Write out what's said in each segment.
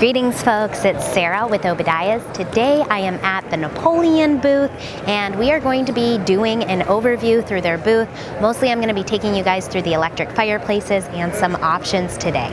Greetings folks, it's Sarah with Obadiah's. Today I am at the Napoleon booth and we are going to be doing an overview through their booth. Mostly I'm going to be taking you guys through the electric fireplaces and some options today.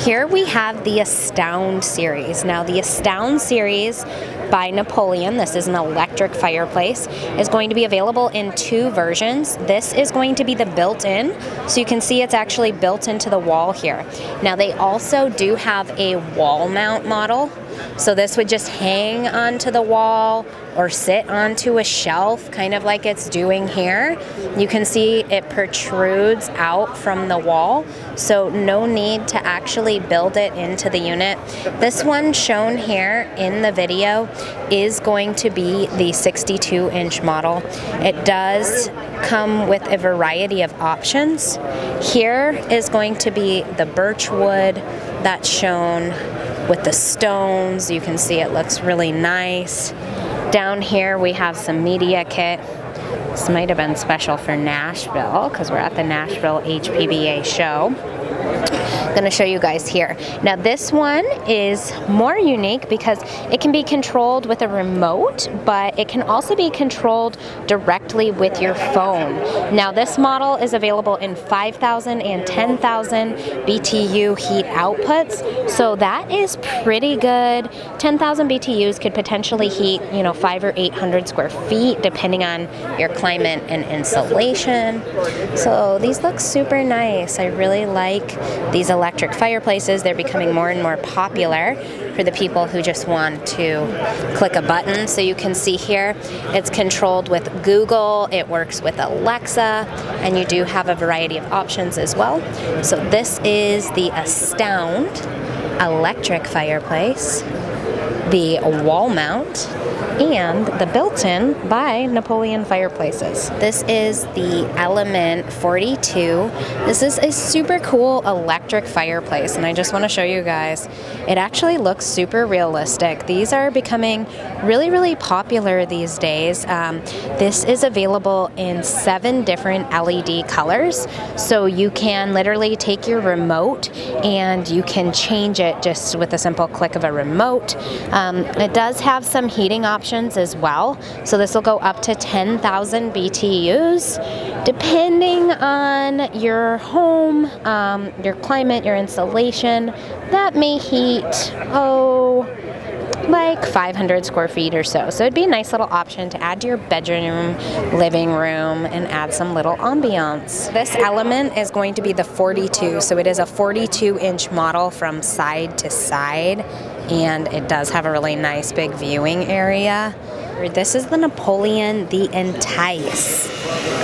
Here we have the Astound series. Now the Astound series by Napoleon, this is an electric fireplace, is going to be available in two versions. This is going to be the built-in, so you can see it's actually built into the wall here. Now they also do have a wall mount model, so this would just hang onto the wall or sit onto a shelf, kind of like it's doing here. You can see it protrudes out from the wall, so no need to actually build it into the unit. This one shown here in the video is going to be the 62-inch model. It does come with a variety of options. Here is going to be the birch wood that's shown with the stones. You can see it looks really nice. Down here we have some media kit. This might have been special for Nashville because we're at the Nashville HPBA show. I'm going to show you guys here. Now this one is more unique because it can be controlled with a remote, but it can also be controlled directly with your phone. Now this model is available in 5,000 and 10,000 BTU heat outputs, so that is pretty good. 10,000 BTUs could potentially heat, 500 or 800 square feet depending on your climate and insulation. So these look super nice. I really like these electric fireplaces. They're becoming more and more popular for the people who just want to click a button. So you can see here it's controlled with Google, it works with Alexa, and you do have a variety of options as well. So this is the Astound electric fireplace, the wall mount, and the built-in by Napoleon Fireplaces. This is the Element 42. This is a super cool electric fireplace, and I just want to show you guys. It actually looks super realistic. These are becoming really, really popular these days. This is available in 7 different LED colors, so you can literally take your remote and you can change it just with a simple click of a remote. It does have some heating options as well, so this will go up to 10,000 BTUs depending on your home, your climate, your insulation. That may heat like 500 square feet or so. So it'd be a nice little option to add to your bedroom, living room, and add some little ambiance. This Element is going to be the 42, so it is a 42-inch model from side to side, and it does have a really nice big viewing area. This is the Napoleon, the Entice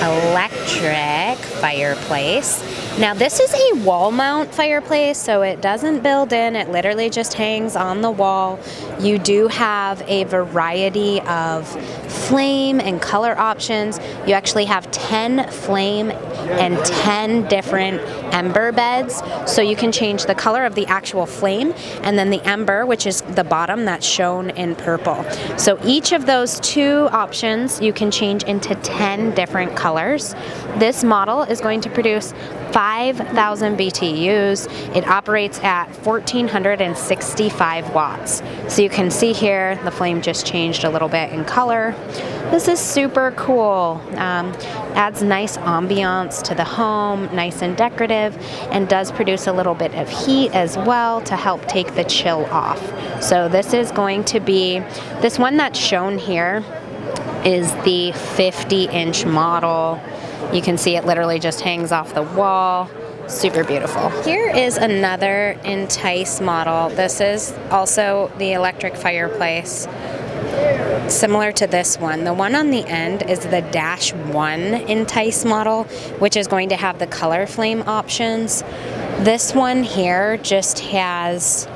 electric fireplace. Now this is a wall mount fireplace, so it doesn't build in, it literally just hangs on the wall. You do have a variety of flame and color options. You actually have 10 flame and 10 different ember beds, so you can change the color of the actual flame and then the ember, which is the bottom that's shown in purple. So each of those 2 options you can change into 10 different colors. This model is going to produce 5,000 BTUs. It operates at 1,465 watts. So you can see here the flame just changed a little bit in color. This is super cool. Adds nice ambiance to the home, nice and decorative, and does produce a little bit of heat as well to help take the chill off. So this is going to be, this one that's shown here is the 50-inch model. You can see it literally just hangs off the wall. Super beautiful. Here is another Entice model. This is also the electric fireplace, similar to this one. The one on the end is the -1 Entice model, which is going to have the color flame options. This one here just has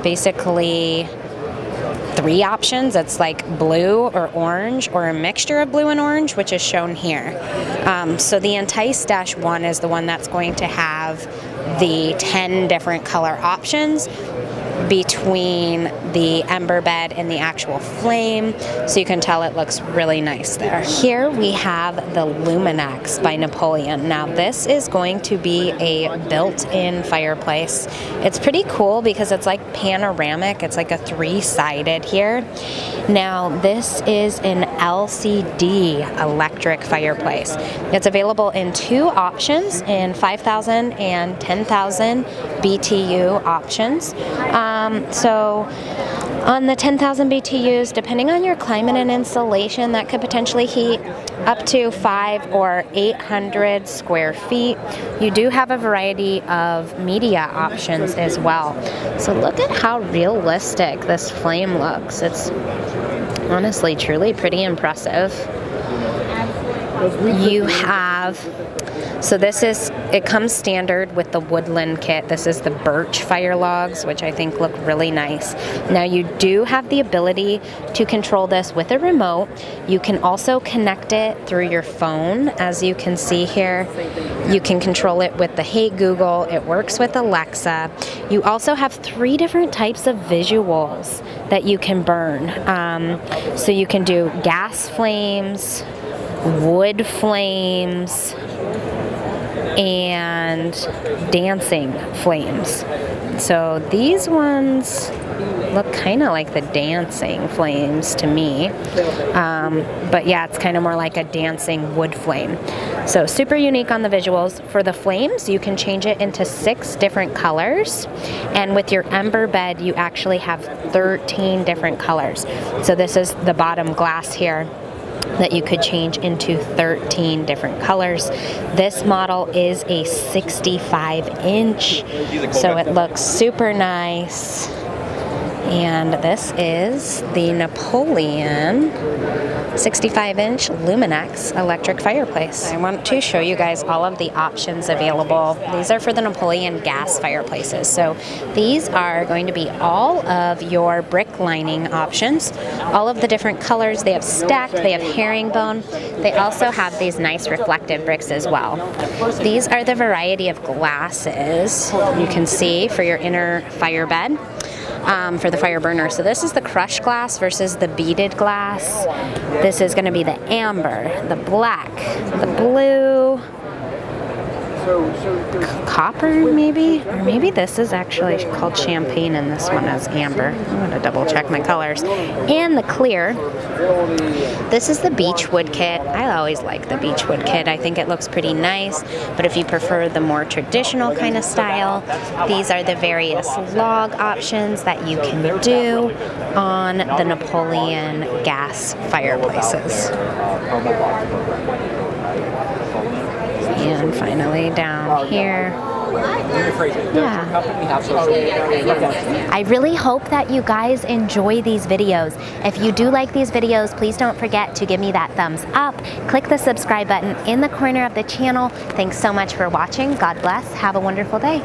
basically 3 options. It's like blue or orange or a mixture of blue and orange, which is shown here. So the Entice-1 is the one that's going to have the 10 different color options. between the ember bed and the actual flame, so you can tell it looks really nice there. Here we have the Luminex by Napoleon. Now this is going to be a built-in fireplace. It's pretty cool because it's like panoramic. It's like a three-sided here. Now this is an LCD electric fireplace. It's available in two options, in 5,000 and 10,000 BTU options. So on the 10,000 BTUs, depending on your climate and insulation, that could potentially heat up to 500 or 800 square feet. You do have a variety of media options as well. So look at how realistic this flame looks. It's honestly truly pretty impressive. You have, so this is, it comes standard with the woodland kit. This is the birch fire logs, which I think look really nice. Now you do have the ability to control this with a remote. You can also connect it through your phone. As you can see here, you can control it with the Hey Google. It works with Alexa. You also have 3 different types of visuals that you can burn. So you can do gas flames, wood flames, and dancing flames. So these ones look kind of like the dancing flames to me, but yeah, it's kind of more like a dancing wood flame. So super unique on the visuals. For the flames, you can change it into 6 different colors, and with your ember bed you actually have 13 different colors. So this is the bottom glass here that you could change into 13 different colors. This model is a 65-inch, so it looks super nice. And this is the Napoleon 65-inch Luminex electric fireplace. I want to show you guys all of the options available. These are for the Napoleon gas fireplaces. So these are going to be all of your brick lining options, all of the different colors. They have stacked, they have herringbone. They also have these nice reflective bricks as well. These are the variety of glasses you can see for your inner fire bed. For the fire burner. So this is the crushed glass versus the beaded glass. This is going to be the amber, the black, the blue, copper maybe? Or maybe this is actually called champagne and this one is amber. I'm going to double check my colors. And the clear. This is the beechwood kit. I always like the beechwood kit. I think it looks pretty nice, but if you prefer the more traditional kind of style, these are the various log options that you can do on the Napoleon gas fireplaces. And finally down here. Yeah. I really hope that you guys enjoy these videos. If you do like these videos, please don't forget to give me that thumbs up. Click the subscribe button in the corner of the channel. Thanks so much for watching. God bless. Have a wonderful day.